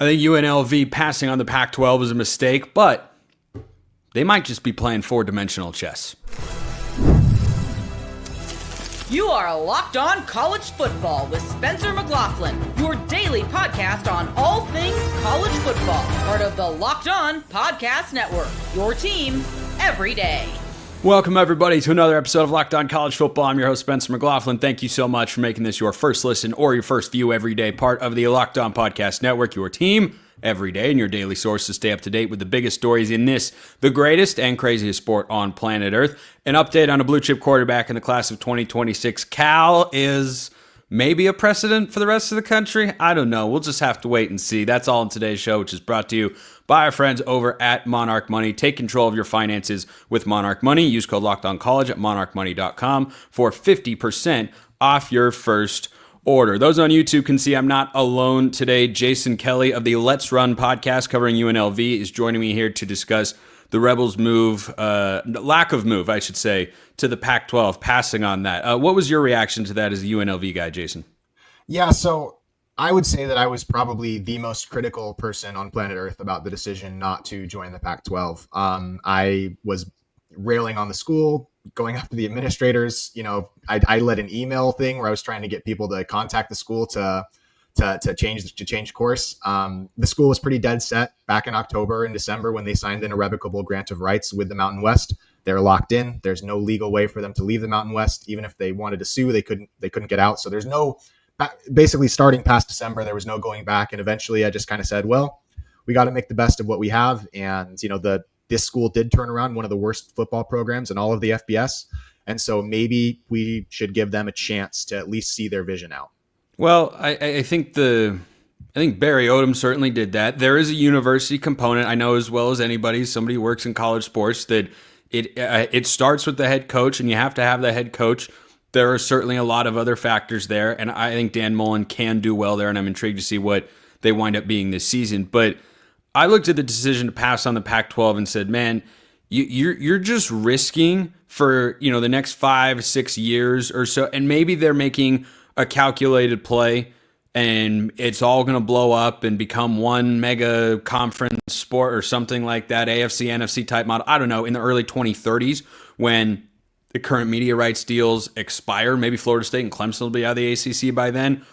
I think UNLV passing on the Pac-12 was a mistake, but they might just be playing four-dimensional chess. You are Locked On College Football with Spencer McLaughlin, your daily podcast on all things college football. Part of the Locked On Podcast Network, your team every day. Welcome, everybody, to another episode of Locked On College Football. I'm your host, Spencer McLaughlin. Thank you so much for making this your first listen or your first view every day, part of the Locked On Podcast Network, your team every day, and your daily source to stay up to date with the biggest stories in this, the greatest and craziest sport on planet Earth. An update on a blue chip quarterback in the class of 2026. Cal is maybe a precedent for the rest of the country. I don't know. We'll just have to wait and see. That's all in today's show, which is brought to you by our friends over at Monarch Money. Take control of your finances with Monarch Money. Use code LOCKEDONCollege at monarchmoney.com for 50% off your first order. Those on YouTube can see I'm not alone today. Jason Kelly of the Let's Run podcast covering UNLV is joining me here to discuss the Rebels' lack of move, I should say, to the Pac-12, passing on that. What was your reaction to that as a UNLV guy, Jason? Yeah, so I would say that I was probably the most critical person on planet Earth about the decision not to join the Pac-12. I was railing on the school, going after the administrators. You know, I led an email thing where I was trying to get people to contact the school to change course. The school was pretty dead set back in October and December when they signed an irrevocable grant of rights with the Mountain West. They're locked in. There's no legal way for them to leave the Mountain West. Even if they wanted to sue, they couldn't get out. So there's no, basically starting past December, there was no going back. And eventually I just kind of said, well, we got to make the best of what we have. And, you know, this school did turn around one of the worst football programs in all of the FBS. And so maybe we should give them a chance to at least see their vision out. Well, I think Barry Odom certainly did that. There is a university component. I know as well as anybody, somebody who works in college sports, that it starts with the head coach, and you have to have the head coach. There are certainly a lot of other factors there, and I think Dan Mullen can do well there, and I'm intrigued to see what they wind up being this season. But I looked at the decision to pass on the Pac-12 and said, man, you're just risking for, you know, the next 5-6 years or so, and maybe they're making a calculated play and it's all going to blow up and become one mega conference sport or something like that, AFC, NFC type model. I don't know, in the early 2030s when the current media rights deals expire, maybe Florida State and Clemson will be out of the ACC by then.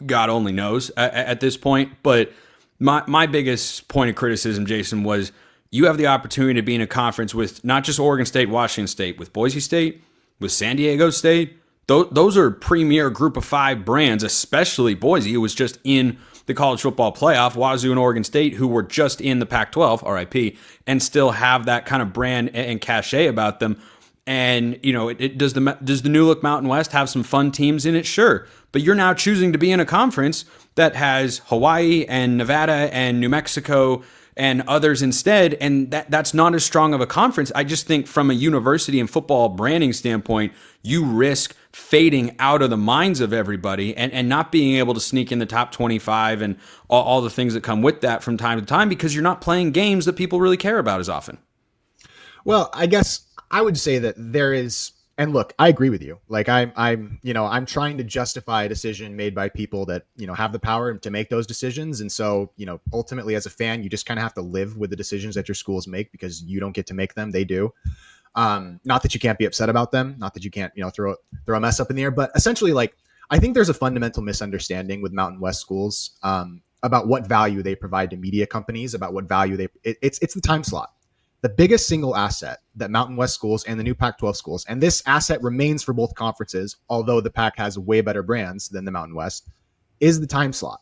God only knows at this point. But my biggest point of criticism, Jason, was you have the opportunity to be in a conference with not just Oregon State, Washington State, with Boise State, with San Diego State. Those are premier group of 5 brands, especially Boise, who was just in the college football playoff, Wazoo and Oregon State, who were just in the Pac-12, RIP, and still have that kind of brand and cachet about them. And, you know, does the new look Mountain West have some fun teams in it? Sure. But you're now choosing to be in a conference that has Hawaii and Nevada and New Mexico and others instead, and that's not as strong of a conference. I just think from a university and football branding standpoint, you risk fading out of the minds of everybody and not being able to sneak in the top 25 and all the things that come with that from time to time because you're not playing games that people really care about as often. Well, I guess I would say that there is, and look, I agree with you. Like I'm trying to justify a decision made by people that, you know, have the power to make those decisions. And so, you know, ultimately as a fan, you just kind of have to live with the decisions that your schools make because you don't get to make them. They do. Not that you can't be upset about them, not that you can't, you know, throw a mess up in the air, but essentially, like, I think there's a fundamental misunderstanding with Mountain West schools, about what value they provide to media companies, about what value it's the time slot. The biggest single asset that Mountain West schools and the new Pac-12 schools, and this asset remains for both conferences, although the Pac has way better brands than the Mountain West, is the time slot.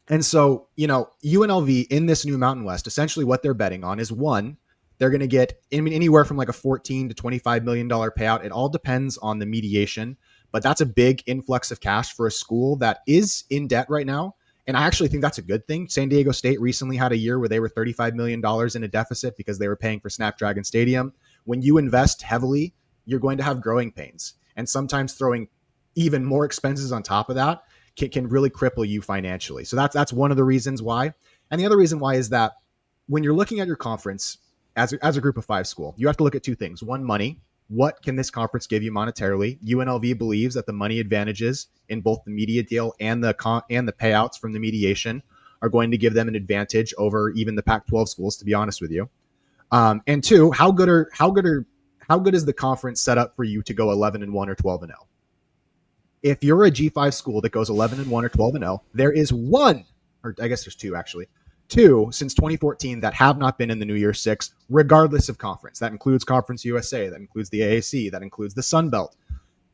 And so, you know, UNLV in this new Mountain West, essentially what they're betting on is, one, they're going to get anywhere from like a $14 to $25 million payout. It all depends on the mediation, but that's a big influx of cash for a school that is in debt right now. And I actually think that's a good thing. San Diego State recently had a year where they were $35 million in a deficit because they were paying for Snapdragon Stadium. When you invest heavily, you're going to have growing pains. And sometimes throwing even more expenses on top of that can really cripple you financially. So that's one of the reasons why. And the other reason why is that when you're looking at your conference as a group of 5 school, you have to look at 2 things. One, money. What can this conference give you monetarily? UNLV believes that the money advantages in both the media deal and the payouts from the mediation are going to give them an advantage over even the Pac-12 schools, to be honest with you. And two, how good is the conference set up for you to go 11-1 or 12-0? If you're a G5 school that goes 11-1 or 12-0, there is one, or I guess there's two actually, two since 2014 that have not been in the New Year's Six, regardless of conference. That includes Conference USA, that includes the AAC, that includes the Sun Belt.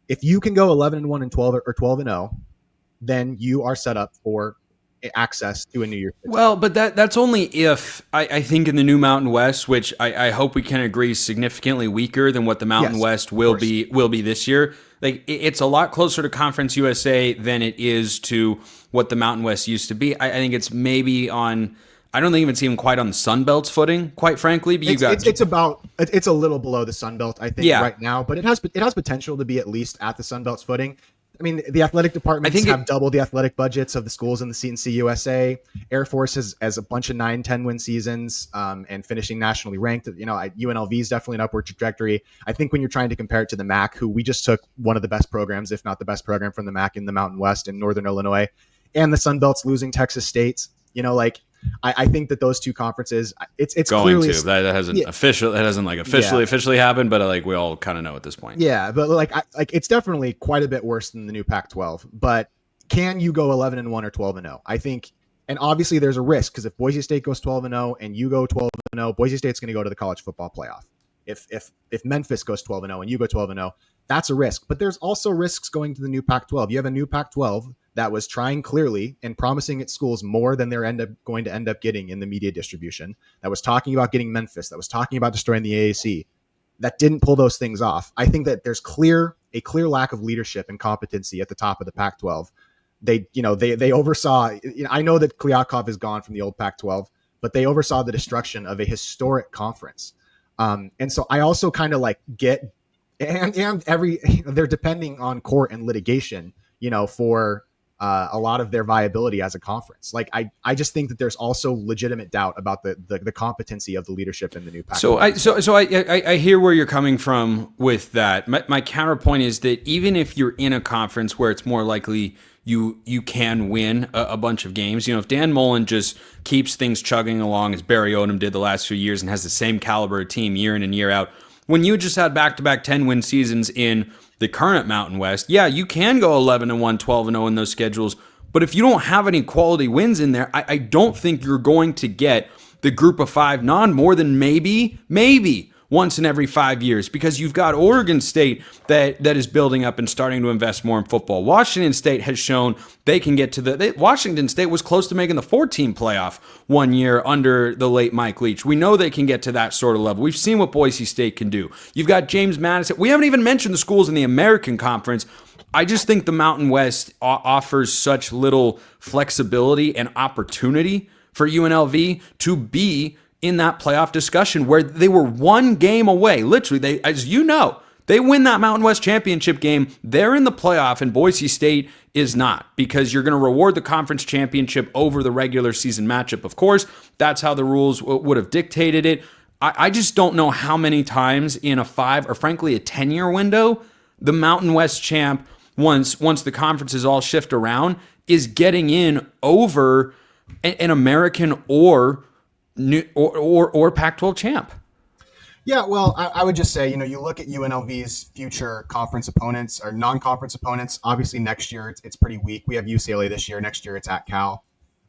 If you can go 11-1 and 12 or 12-0, then you are set up for access to a New Year's Six. Well, but that's only if I think in the new Mountain West, which I hope we can agree is significantly weaker than what the Mountain West will be this year. Like, it's a lot closer to Conference USA than it is to what the Mountain West used to be. I think it's maybe on. I don't think it's even quite on the Sun Belt's footing, quite frankly. But it's a little below the Sun Belt, I think, right now. But it has potential to be at least at the Sun Belt's footing. I mean, the athletic departments have double the athletic budgets of the schools in the CNC USA. Air Force has a bunch of 9-10 win seasons and finishing nationally ranked. UNLV is definitely an upward trajectory. I think when you're trying to compare it to the MAC, who we just took one of the best programs, if not the best program from the MAC in the Mountain West in Northern Illinois, and the Sun Belt's losing Texas State, I think that those two conferences, it's going clearly to that hasn't officially happened, but we all kind of know at this point. Yeah, but it's definitely quite a bit worse than the new Pac-12. But can you go 11-1 or 12-0? I think, and obviously there's a risk because if Boise State goes 12-0 and you go 12-0, Boise State's going to go to the college football playoff. If Memphis goes 12-0 and you go 12-0, that's a risk. But there's also risks going to the new Pac-12. You have a new Pac-12 that was trying clearly and promising its schools more than they're going to end up getting in the media distribution, that was talking about getting Memphis, that was talking about destroying the AAC, that didn't pull those things off. I think that there's a clear lack of leadership and competency at the top of the Pac-12. They oversaw, I know that Kliakov is gone from the old Pac-12, but they oversaw the destruction of a historic conference. And so I also kind of get, and they're depending on court and litigation, for a lot of their viability as a conference. I just think that there's also legitimate doubt about the competency of the leadership in the new Pac-12. So I hear where you're coming from with that. My counterpoint is that even if you're in a conference where it's more likely you can win a bunch of games, if Dan Mullen just keeps things chugging along as Barry Odom did the last few years and has the same caliber of team year in and year out, when you just had back-to-back 10-win seasons in the current Mountain West, yeah, you can go 11-1, 12-0 in those schedules. But if you don't have any quality wins in there, I don't think you're going to get the group of five more than maybe once in every 5 years, because you've got Oregon State that is building up and starting to invest more in football. Washington State has shown they can get to Washington State was close to making the 14 playoff one year under the late Mike Leach. We know they can get to that sort of level. We've seen what Boise State can do. You've got James Madison. We haven't even mentioned the schools in the American Conference. I just think the Mountain West offers such little flexibility and opportunity for UNLV to be in that playoff discussion where they were one game away. Literally, they win that Mountain West championship game, they're in the playoff, and Boise State is not, because you're going to reward the conference championship over the regular season matchup. Of course, that's how the rules would have dictated it. I just don't know how many times in a 5 or frankly a 10-year window the Mountain West champ, once the conferences all shift around, is getting in over an American or Pac-12 champ. Yeah, well, I would just say, you look at UNLV's future conference opponents or non-conference opponents. Obviously, next year it's pretty weak. We have UCLA this year. Next year it's at Cal.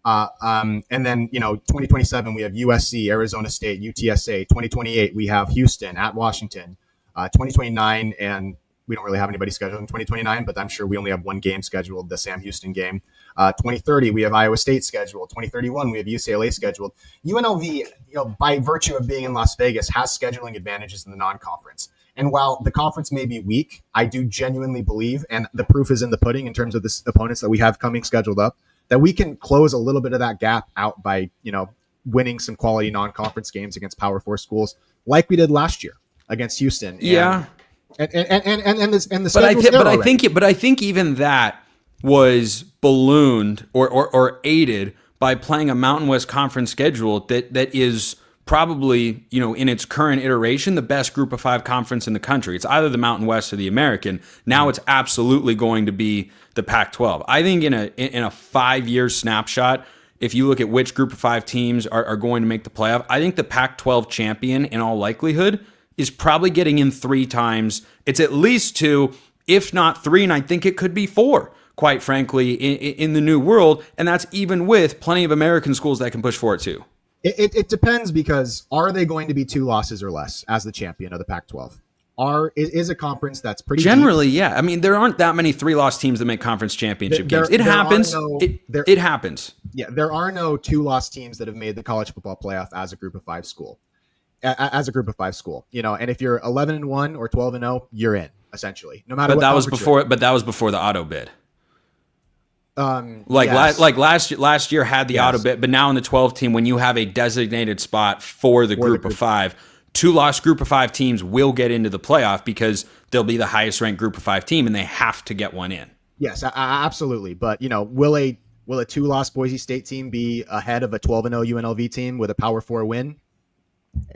And then 2027 we have USC, Arizona State, UTSA. 2028 we have Houston at Washington. 2029, and we don't really have anybody scheduled in 2029, but I'm sure we only have one game scheduled, the Sam Houston game. 2030, we have Iowa State scheduled. 2031, we have UCLA scheduled. UNLV, by virtue of being in Las Vegas, has scheduling advantages in the non-conference. And while the conference may be weak, I do genuinely believe, and the proof is in the pudding in terms of the opponents that we have coming scheduled up, that we can close a little bit of that gap out by, winning some quality non-conference games against Power 4 schools, like we did last year against Houston. Yeah. And the I think even that was ballooned or aided by playing a Mountain West Conference schedule that is probably, in its current iteration, the best group of 5 conference in the country. It's either the Mountain West or the American. Now it's absolutely going to be the Pac-12. I think in a 5-year snapshot, if you look at which group of 5 teams are going to make the playoff, I think the Pac-12 champion in all likelihood is probably getting in 3 times. It's at least 2, if not 3, and I think it could be 4, quite frankly, in the new world. And that's even with plenty of American schools that can push for it too. It depends, because are they going to be 2 losses or less as the champion of the Pac-12? Is a conference that's pretty generally deep. Yeah, I mean, there aren't that many 3-loss teams that make conference championship games. It happens. It happens. Yeah, there are no 2-loss teams that have made the college football playoff as a group of 5 school. As a group of 5 school, and if you're 11-1 or 12-0, you're in, essentially, no matter. But what that was before. But that was before the auto bid. Yes. Last year had the auto bid, but now in the 12 team, when you have a designated spot for the group of 5, 2-loss group of 5 teams will get into the playoff because they'll be the highest ranked group of 5 team, and they have to get one in. Yes, absolutely. But will a 2-loss Boise State team be ahead of a 12-0 UNLV team with a Power 4 win?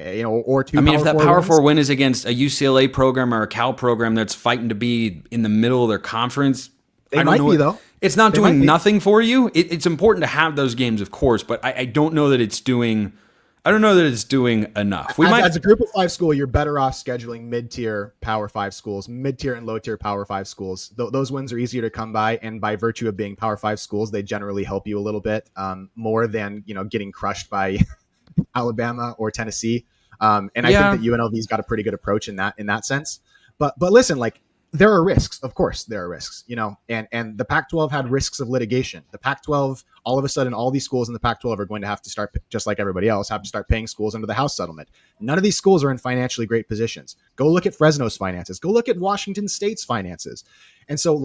Or 2. I mean, if that Power 4 win is against a UCLA program or a Cal program that's fighting to be in the middle of their conference, they might be, though. It's not doing nothing for you. It's important to have those games, of course, but I don't know that it's doing. I don't know that it's doing enough. As a group of 5 school, you're better off scheduling mid-tier Power 5 schools, mid-tier and low-tier Power 5 schools. Those wins are easier to come by, and by virtue of being Power 5 schools, they generally help you a little bit more than getting crushed by Alabama or Tennessee. And I think that UNLV's got a pretty good approach in that sense. But listen, there are risks. Of course, there are risks, and the Pac-12 had risks of litigation. The Pac-12, all of a sudden, all these schools in the Pac-12 are going to have to start, just like everybody else, have to start paying schools under the House settlement. None of these schools are in financially great positions. Go look at Fresno's finances. Go look at Washington State's finances. And so,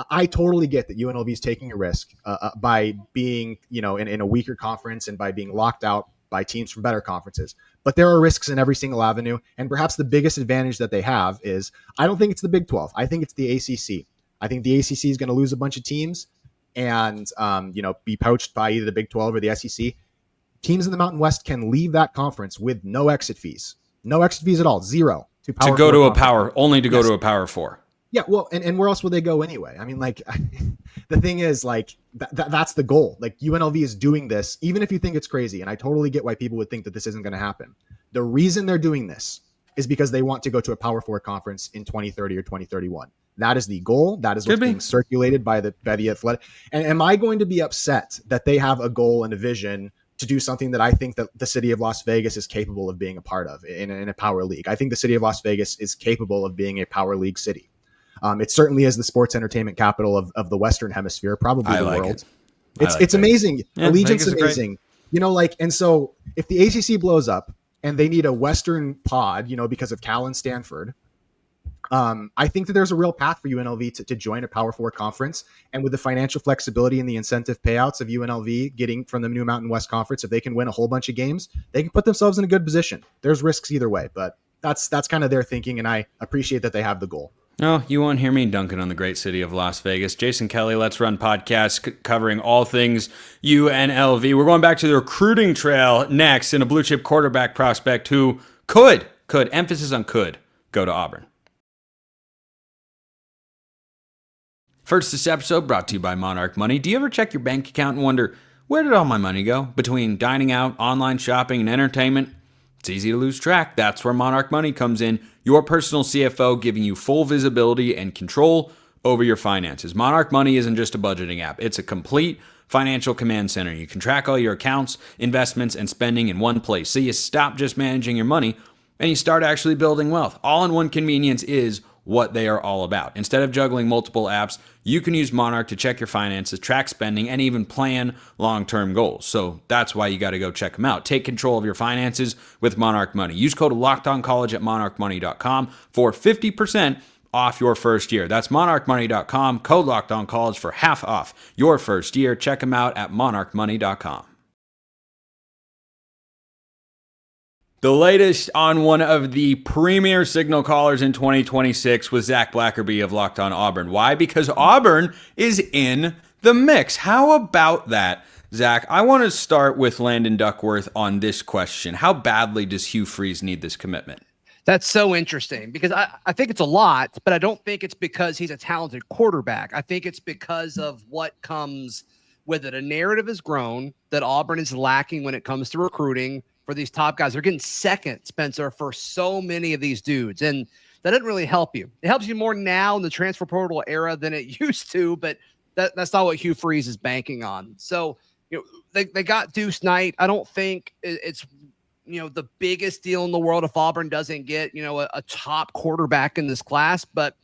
I totally get that UNLV is taking a risk by being, in a weaker conference and by being locked out by teams from better conferences. But there are risks in every single avenue. And perhaps the biggest advantage that they have is, I don't think it's the Big 12. I think it's the ACC. I think the ACC is going to lose a bunch of teams and, be poached by either the Big 12 or the SEC. Teams in the Mountain West can leave that conference with no exit fees. No exit fees at all. 0 to Power 4 to go to conference. a Power, only to go to a Power 4. Yeah, well, and where else would they go anyway? I mean, the thing is, that's the goal. UNLV is doing this, even if you think it's crazy, and I totally get why people would think that this isn't going to happen. The reason they're doing this is because they want to go to a Power 4 conference in 2030 or 2031. That is the goal. That is what's being circulated by the athletic. And am I going to be upset that they have a goal and a vision to do something that I think that the city of Las Vegas is capable of being a part of in a power league? I think the city of Las Vegas is capable of being a power league city. It certainly is the sports entertainment capital of the Western Hemisphere, probably the world. It's amazing. Yeah, Allegiant's amazing. And so if the ACC blows up and they need a Western pod, because of Cal and Stanford, I think that there's a real path for UNLV to join a Power 4 conference. And with the financial flexibility and the incentive payouts of UNLV getting from the new Mountain West Conference, if they can win a whole bunch of games, they can put themselves in a good position. There's risks either way, but that's kind of their thinking, and I appreciate that they have the goal. No, you won't hear me dunking on the great city of Las Vegas. Jason Kelly, Let's Run podcast covering all things UNLV. We're going back to the recruiting trail next in a blue chip quarterback prospect who could, emphasis on could, go to Auburn. First, this episode brought to you by Monarch Money. Do you ever check your bank account and wonder, where did all my money go? Between dining out, online shopping, and entertainment? It's easy to lose track. That's where Monarch Money comes in. Your personal CFO giving you full visibility and control over your finances. Monarch Money isn't just a budgeting app. It's a complete financial command center. You can track all your accounts, investments, and spending in one place. So you stop just managing your money and you start actually building wealth. All-in-one convenience is what they are all about. Instead of juggling multiple apps, you can use Monarch to check your finances, track spending, and even plan long-term goals. So that's why you got to go check them out. Take control of your finances with Monarch Money. Use code LOCKEDONCollege at monarchmoney.com for 50% off your first year. That's monarchmoney.com, code LOCKEDONCollege for half off your first year. Check them out at monarchmoney.com. The latest on one of the premier signal callers in 2026 was Zac Blackerby of Locked On Auburn. Why? Because Auburn is in the mix. How about that, Zach? I want to start with Landon Duckworth on this question. How badly does Hugh Freeze need this commitment? That's so interesting because I think it's a lot, but I don't think it's because he's a talented quarterback. I think it's because of what comes with it. A narrative has grown that Auburn is lacking when it comes to recruiting for these top guys. They're getting second, Spencer, for so many of these dudes. And that doesn't really help you. It helps you more now in the transfer portal era than it used to, but that's not what Hugh Freeze is banking on. So, they got Deuce Knight. I don't think it's, the biggest deal in the world if Auburn doesn't get, a top quarterback in this class, but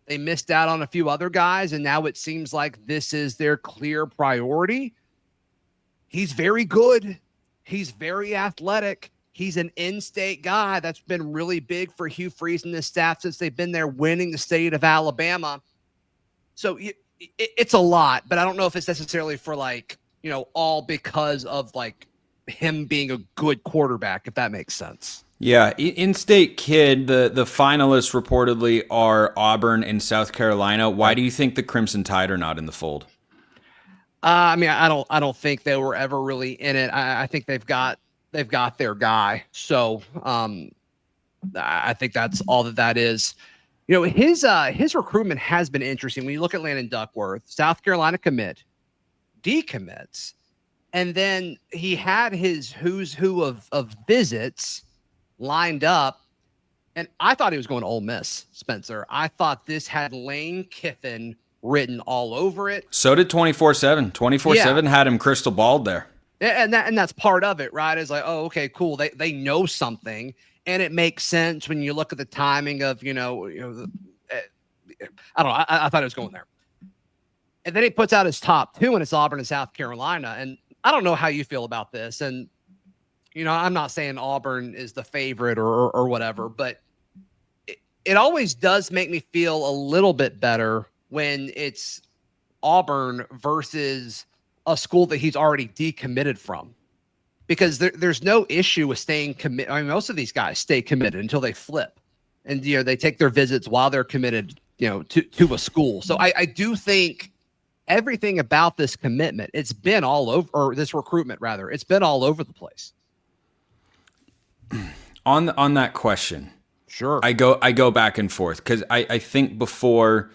they missed out on a few other guys, and now it seems like this is their clear priority. He's very good. He's very athletic. He's an in-state guy. That's been really big for Hugh Freeze and his staff since they've been there winning the state of Alabama. So it's a lot, but I don't know if it's necessarily for all because of him being a good quarterback, if that makes sense. Yeah, in-state kid, the finalists reportedly are Auburn and South Carolina. Why do you think the Crimson Tide are not in the fold? I don't think they were ever really in it. I think they've got their guy. So I think that's all that is. His recruitment has been interesting. When you look at Landon Duckworth, South Carolina commit, decommits, and then he had his who's who of visits lined up, and I thought he was going to Ole Miss, Spencer. I thought this had Lane Kiffin written all over it. So did 24/7. 24/7 had him crystal balled there. And that's part of it, right? It's like, oh, okay, cool. They know something, and it makes sense when you look at the timing of, I don't know. I thought it was going there. And then he puts out his top two, and it's Auburn and South Carolina. And I don't know how you feel about this. And I'm not saying Auburn is the favorite or whatever, but it always does make me feel a little bit better when it's Auburn versus a school that he's already decommitted from, because there's no issue with staying committed. I mean, most of these guys stay committed until they flip, and they take their visits while they're committed, to a school. So I do think everything about this commitment, it's been all over, or this recruitment rather, it's been all over the place. On that question, sure, I go back and forth, because I think before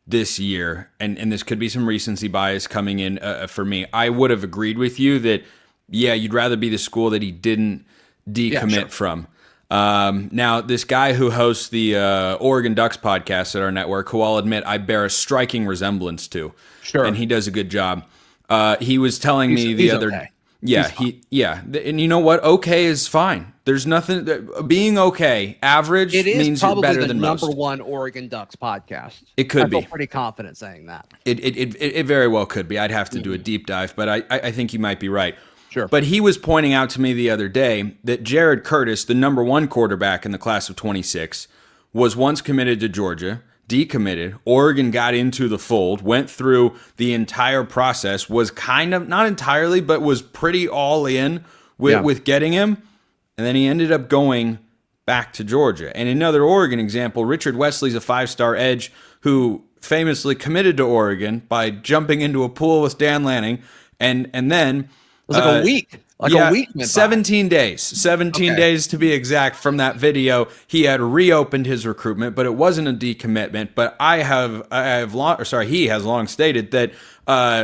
this year, and this could be some recency bias coming in for me, I would have agreed with you that, yeah, you'd rather be the school that he didn't decommit from. Now, this guy who hosts the Oregon Ducks podcast at our network, who I'll admit I bear a striking resemblance to, and he does a good job. He was telling me the other day. Yeah, and you know what? Okay is fine. There's nothing. Being okay, average means you're better than most. It is probably the number one Oregon Ducks podcast. It could be. I feel pretty confident saying that. It very well could be. I'd have to do a deep dive, but I think you might be right. Sure. But he was pointing out to me the other day that Jared Curtis, the number one quarterback in the class of 26, was once committed to Georgia, decommitted. Oregon got into the fold, went through the entire process, was kind of, not entirely, but was pretty all in with getting him. And then he ended up going back to Georgia. And another Oregon example, Richard Wesley's a 5-star edge who famously committed to Oregon by jumping into a pool with Dan Lanning. And then... It was like a week. A week went 17 days. 17 days to be exact from that video. He had reopened his recruitment, but it wasn't a decommitment. But he has long stated that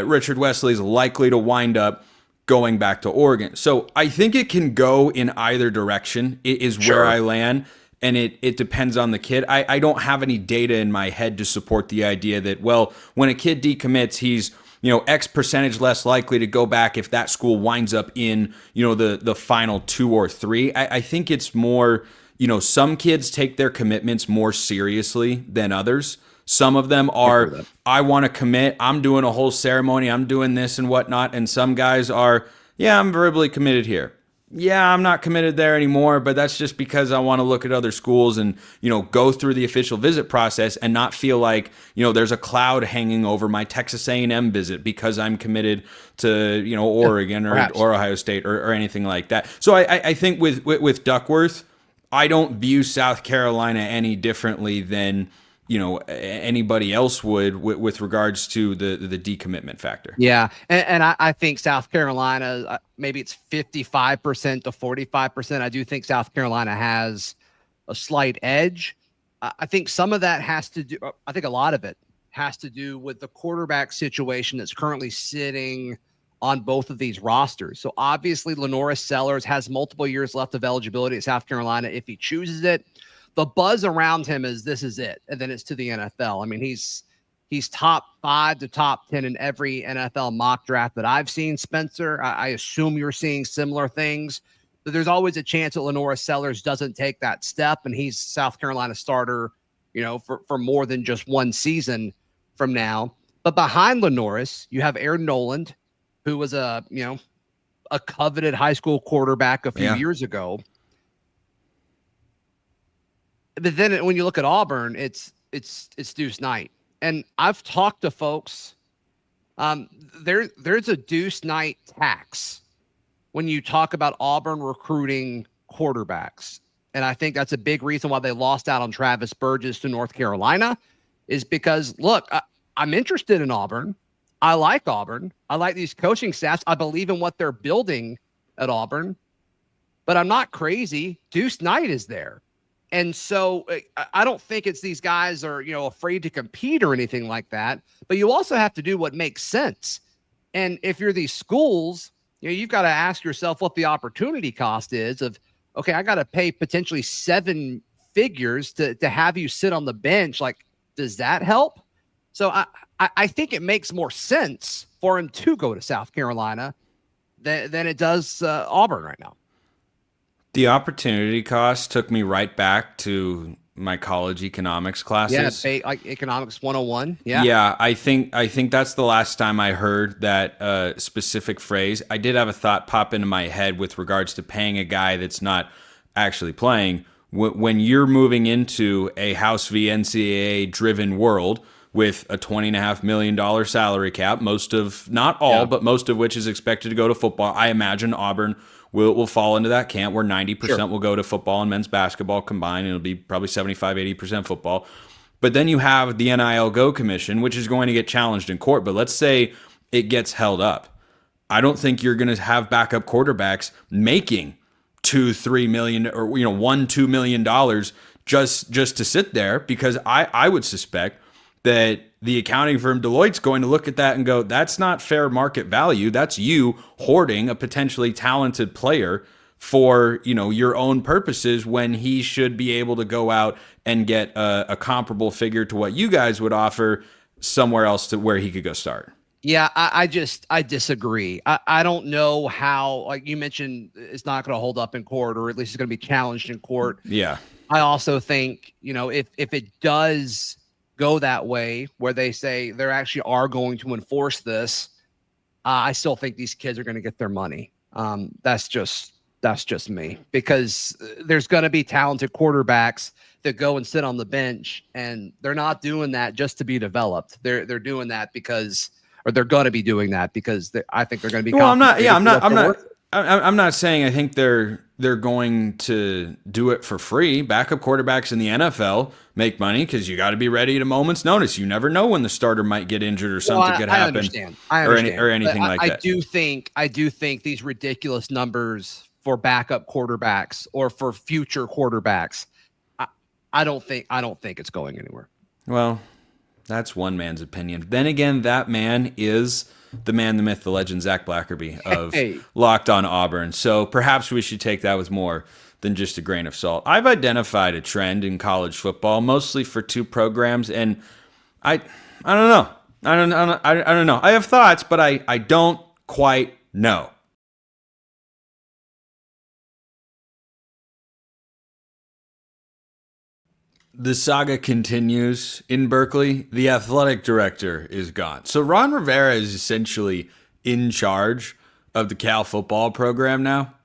Richard Wesley is likely to wind up going back to Oregon. So I think it can go in either direction. It is where I land, and it depends on the kid. I don't have any data in my head to support the idea that, well, when a kid decommits, he's X percentage less likely to go back if that school winds up in, the final 2 or 3. I think it's more, some kids take their commitments more seriously than others. Some of them are, I want to commit, I'm doing a whole ceremony, I'm doing this and whatnot. And some guys are, I'm verbally committed here. I'm not committed there anymore, but that's just because I want to look at other schools and, go through the official visit process and not feel like, there's a cloud hanging over my Texas A&M visit because I'm committed to, Oregon or Ohio State or anything like that. So I think with Duckworth, I don't view South Carolina any differently than, anybody else would with regards to the decommitment factor. Yeah. And I think South Carolina, maybe it's 55% to 45%. I do think South Carolina has a slight edge. I think some of that has to do, I think a lot of it has to do with the quarterback situation that's currently sitting on both of these rosters. So obviously LaNorris Sellers has multiple years left of eligibility at South Carolina if he chooses it. The buzz around him is this is it, and then it's to the NFL. I mean, he's top 5 to top 10 in every NFL mock draft that I've seen, Spencer. I assume you're seeing similar things. But there's always a chance that LaNorris Sellers doesn't take that step, and he's South Carolina starter, for more than just one season from now. But behind LaNorris, you have Aaron Noland, who was a coveted high school quarterback a few years ago. But then when you look at Auburn, it's Deuce Knight. And I've talked to folks. There's a Deuce Knight tax when you talk about Auburn recruiting quarterbacks. And I think that's a big reason why they lost out on Travis Burgess to North Carolina, is because, look, I'm interested in Auburn. I like Auburn. I like these coaching staffs. I believe in what they're building at Auburn. But I'm not crazy. Deuce Knight is there. And so I don't think it's these guys are, afraid to compete or anything like that. But you also have to do what makes sense. And if you're these schools, you've got to ask yourself what the opportunity cost is of, okay, I got to pay potentially 7 figures to have you sit on the bench. Like, does that help? So I think it makes more sense for him to go to South Carolina than it does Auburn right now. The opportunity cost took me right back to my college economics classes. Yeah, like economics 101. Yeah. Yeah, I think that's the last time I heard that specific phrase. I did have a thought pop into my head with regards to paying a guy that's not actually playing. When you're moving into a House v. NCAA driven world with a $20.5 million salary cap, but most of which is expected to go to football, I imagine Auburn will fall into that camp where 90% will go to football and men's basketball combined. And it'll be probably 75-80% football. But then you have the NIL Go Commission, which is going to get challenged in court. But let's say it gets held up. I don't think you're going to have backup quarterbacks making $2-3 million or $1-2 million just to sit there, because I would suspect that the accounting firm Deloitte's going to look at that and go, that's not fair market value. That's you hoarding a potentially talented player for, your own purposes, when he should be able to go out and get a comparable figure to what you guys would offer somewhere else to where he could go start. Yeah, I disagree. I don't know how, like you mentioned, it's not going to hold up in court, or at least it's going to be challenged in court. Yeah. I also think, if it does go that way, where they say they actually are going to enforce this, I still think these kids are going to get their money. That's just me, because there's going to be talented quarterbacks that go and sit on the bench, and they're not doing that just to be developed. They're doing that because, or they're going to be doing that because I think they're going to be. Well, I'm not saying I think they're going to do it for free. Backup quarterbacks in the NFL make money because you got to be ready at a moment's notice. You never know when the starter might get injured or something could happen. I understand. Or anything like that. I do think these ridiculous numbers for backup quarterbacks or for future quarterbacks, I don't think it's going anywhere. Well, that's one man's opinion. Then again, that man is the man, the myth, the legend, Zac Blackerby of Locked on Auburn. So perhaps we should take that with more than just a grain of salt. I've identified a trend in college football, mostly for 2 programs, and I don't know. I don't know. I have thoughts, but I don't quite know. The saga continues in Berkeley. The athletic director is gone. So Ron Rivera is essentially in charge of the Cal football program now.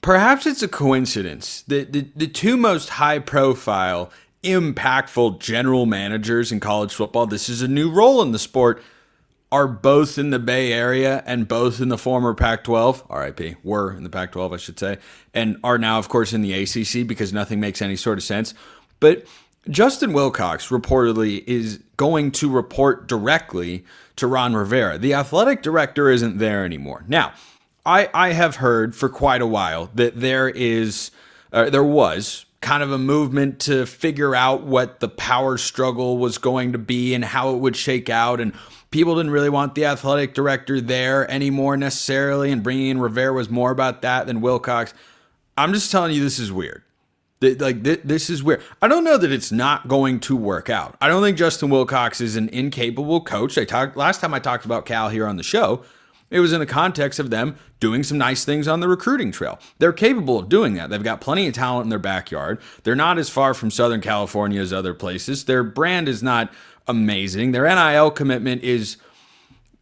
Perhaps it's a coincidence that the 2 most high-profile, impactful general managers in college football, this is a new role in the sport, are both in the Bay Area and both in the former Pac-12, RIP, were in the Pac-12, I should say, and are now, of course, in the ACC because nothing makes any sort of sense. But Justin Wilcox reportedly is going to report directly to Ron Rivera. The athletic director isn't there anymore. Now, I have heard for quite a while that there was kind of a movement to figure out what the power struggle was going to be and how it would shake out. And people didn't really want the athletic director there anymore necessarily. And bringing in Rivera was more about that than Wilcox. I'm just telling you, this is weird. This is weird. I don't know that it's not going to work out. I don't think Justin Wilcox is an incapable coach. Last time I talked about Cal here on the show, it was in the context of them doing some nice things on the recruiting trail. They're capable of doing that. They've got plenty of talent in their backyard. They're not as far from Southern California as other places. Their brand is not amazing. Their NIL commitment is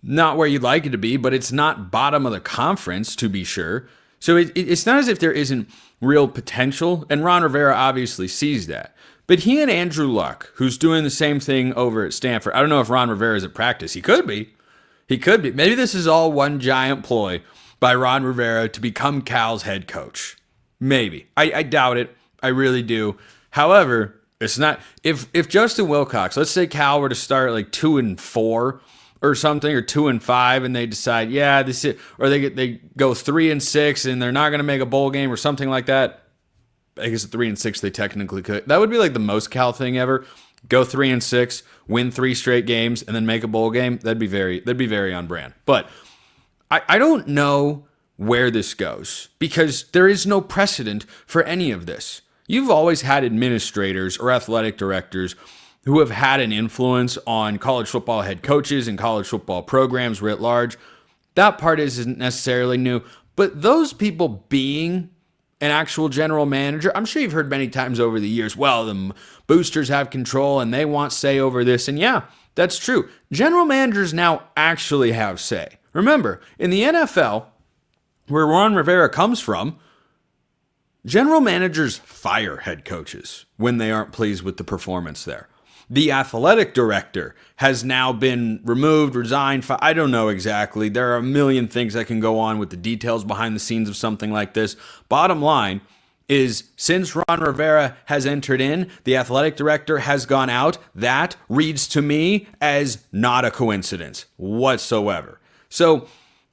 not where you'd like it to be, but it's not bottom of the conference, to be sure. So it's not as if there isn't real potential, and Ron Rivera obviously sees that. But he and Andrew Luck, who's doing the same thing over at Stanford, I don't know if Ron Rivera is at practice. He could be. Maybe this is all one giant ploy by Ron Rivera to become Cal's head coach. Maybe. I doubt it. I really do. However, it's not. If Justin Wilcox, let's say Cal were to start like 2-4 or something, or 2-5, and they decide, yeah, this is, or they go 3-6 and they're not going to make a bowl game or something like that. I guess at 3-6 they technically could. That would be like the most Cal thing ever. Go 3-6, win 3 straight games, and then make a bowl game. That'd be very on brand. But I don't know where this goes because there is no precedent for any of this. You've always had administrators or athletic directors who have had an influence on college football head coaches and college football programs writ large. That part isn't necessarily new, but those people being an actual general manager, I'm sure you've heard many times over the years, well, the boosters have control and they want say over this. And yeah, that's true. General managers now actually have say. Remember, in the NFL, where Ron Rivera comes from, general managers fire head coaches when they aren't pleased with the performance there. The athletic director has now been removed, resigned. I don't know exactly. There are a million things that can go on with the details behind the scenes of something like this. Bottom line is, since Ron Rivera has entered in, the athletic director has gone out. That reads to me as not a coincidence whatsoever. So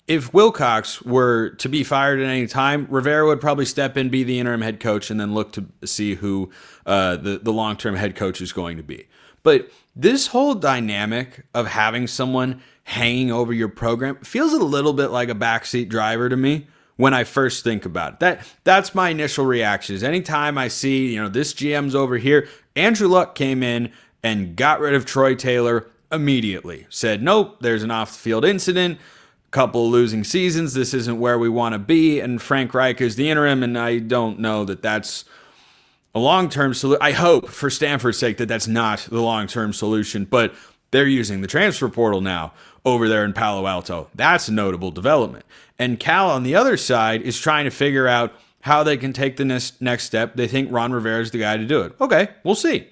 if Wilcox were to be fired at any time, Rivera would probably step in, be the interim head coach, and then look to see who the long-term head coach is going to be. But this whole dynamic of having someone hanging over your program feels a little bit like a backseat driver to me when I first think about it. That's my initial reaction. Is anytime I see, this GM's over here, Andrew Luck came in and got rid of Troy Taylor immediately. Said, nope, there's an off-the-field incident, couple of losing seasons, this isn't where we want to be, and Frank Reich is the interim, and I don't know that that's a long-term solution. I hope, for Stanford's sake, that that's not the long-term solution, but they're using the transfer portal now over there in Palo Alto. That's a notable development. And Cal, on the other side, is trying to figure out how they can take the next step. They think Ron Rivera is the guy to do it. Okay, we'll see.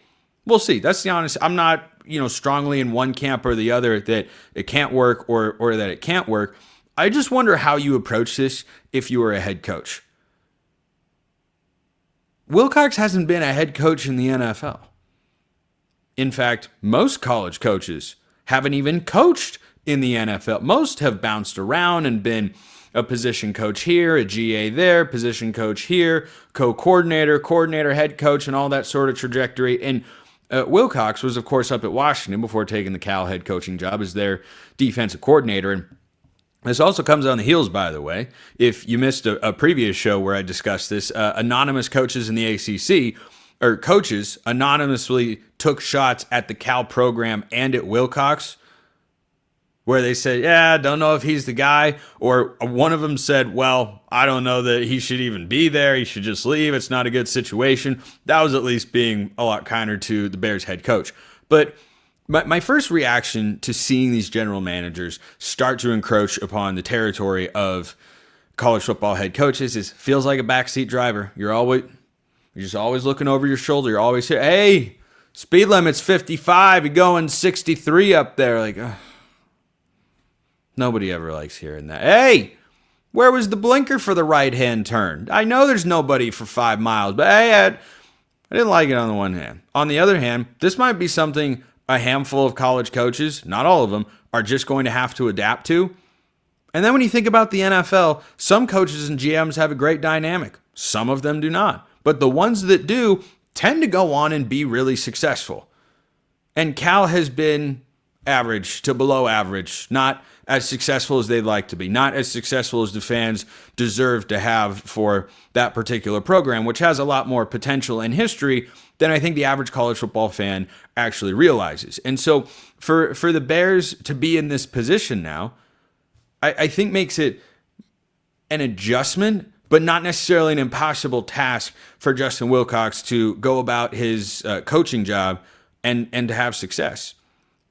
We'll see. That's the honest. I'm not, strongly in one camp or the other that it can't work or that it can't work. I just wonder how you approach this if you were a head coach. Wilcox hasn't been a head coach in the NFL. In fact, most college coaches haven't even coached in the NFL. Most have bounced around and been a position coach here, a GA there, position coach here, co-coordinator, coordinator, head coach, and all that sort of trajectory. And Wilcox was, of course, up at Washington before taking the Cal head coaching job as their defensive coordinator. And this also comes on the heels, by the way, if you missed a previous show where I discussed this, anonymous coaches in the ACC, or coaches anonymously took shots at the Cal program and at Wilcox, where they said, yeah, don't know if he's the guy. Or one of them said, well, I don't know that he should even be there. He should just leave. It's not a good situation. That was at least being a lot kinder to the Bears head coach. But my first reaction to seeing these general managers start to encroach upon the territory of college football head coaches is feels like a backseat driver. You're just always looking over your shoulder. You're always here. Hey, speed limit's 55. You're going 63 up there. Like, nobody ever likes hearing that. Hey, where was the blinker for the right-hand turn? I know there's nobody for 5 miles, but hey, I didn't like it on the one hand. On the other hand, this might be something a handful of college coaches, not all of them, are just going to have to adapt to. And then when you think about the NFL, some coaches and GMs have a great dynamic. Some of them do not. but the ones that do tend to go on and be really successful. And Cal has been average to below average, not as successful as they'd like to be, not as successful as the fans deserve to have for that particular program, which has a lot more potential and history than I think the average college football fan actually realizes. And so for the Bears to be in this position now, I think makes it an adjustment, but not necessarily an impossible task for Justin Wilcox to go about his coaching job and to have success.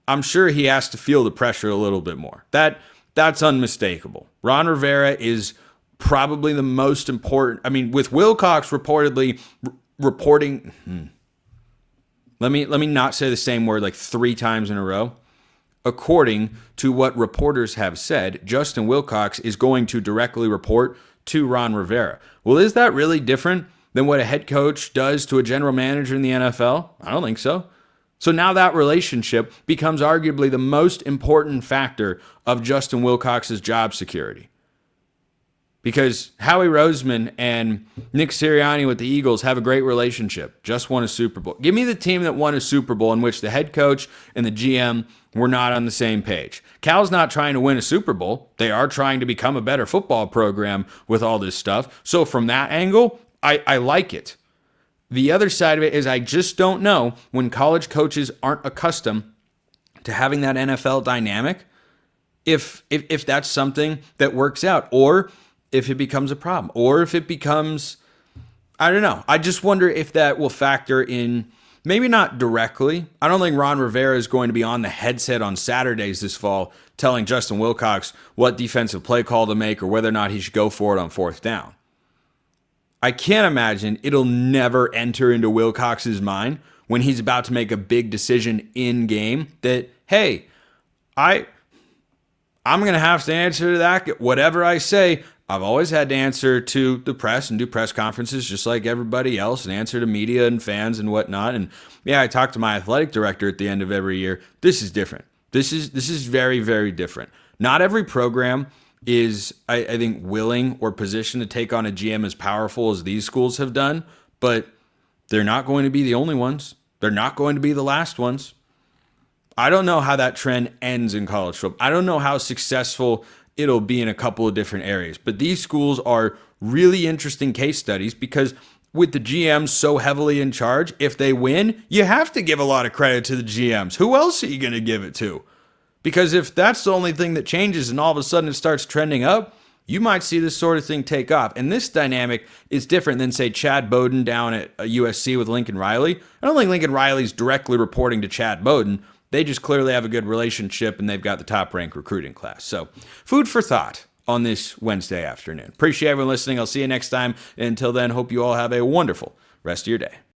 I'm sure he has to feel the pressure a little bit more. That's unmistakable. Ron Rivera is probably the most important. I mean, with Wilcox reportedly reporting, let me not say the same word like 3 times in a row. According to what reporters have said, Justin Wilcox is going to directly report to Ron Rivera. Well, is that really different than what a head coach does to a general manager in the NFL? I don't think so. So now that relationship becomes arguably the most important factor of Justin Wilcox's job security. Because Howie Roseman and Nick Sirianni with the Eagles have a great relationship, just won a Super Bowl. Give me the team that won a Super Bowl in which the head coach and the GM were not on the same page. Cal's not trying to win a Super Bowl. They are trying to become a better football program with all this stuff. So from that angle, I like it. The other side of it is I just don't know when college coaches aren't accustomed to having that NFL dynamic, if that's something that works out, or if it becomes a problem, or if it becomes, I don't know. I just wonder if that will factor in, maybe not directly. I don't think Ron Rivera is going to be on the headset on Saturdays this fall telling Justin Wilcox what defensive play call to make or whether or not he should go for it on 4th down. I can't imagine it'll never enter into Wilcox's mind when he's about to make a big decision in game that, hey, I'm going to have to answer to that. Whatever I say, I've always had to answer to the press and do press conferences just like everybody else and answer to media and fans and whatnot. And yeah, I talk to my athletic director at the end of every year. This is different. This is very, very different. Not every program is, I think, willing or positioned to take on a GM as powerful as these schools have done, but they're not going to be the only ones. They're not going to be the last ones. I don't know how that trend ends in college football. I don't know how successful it'll be in a couple of different areas, but these schools are really interesting case studies because with the GMs so heavily in charge, if they win, you have to give a lot of credit to the GMs. Who else are you going to give it to? Because if that's the only thing that changes and all of a sudden it starts trending up, you might see this sort of thing take off. And this dynamic is different than, say, Chad Bowden down at USC with Lincoln Riley. I don't think Lincoln Riley's directly reporting to Chad Bowden. They just clearly have a good relationship and they've got the top-ranked recruiting class. So food for thought on this Wednesday afternoon. Appreciate everyone listening. I'll see you next time. Until then, hope you all have a wonderful rest of your day.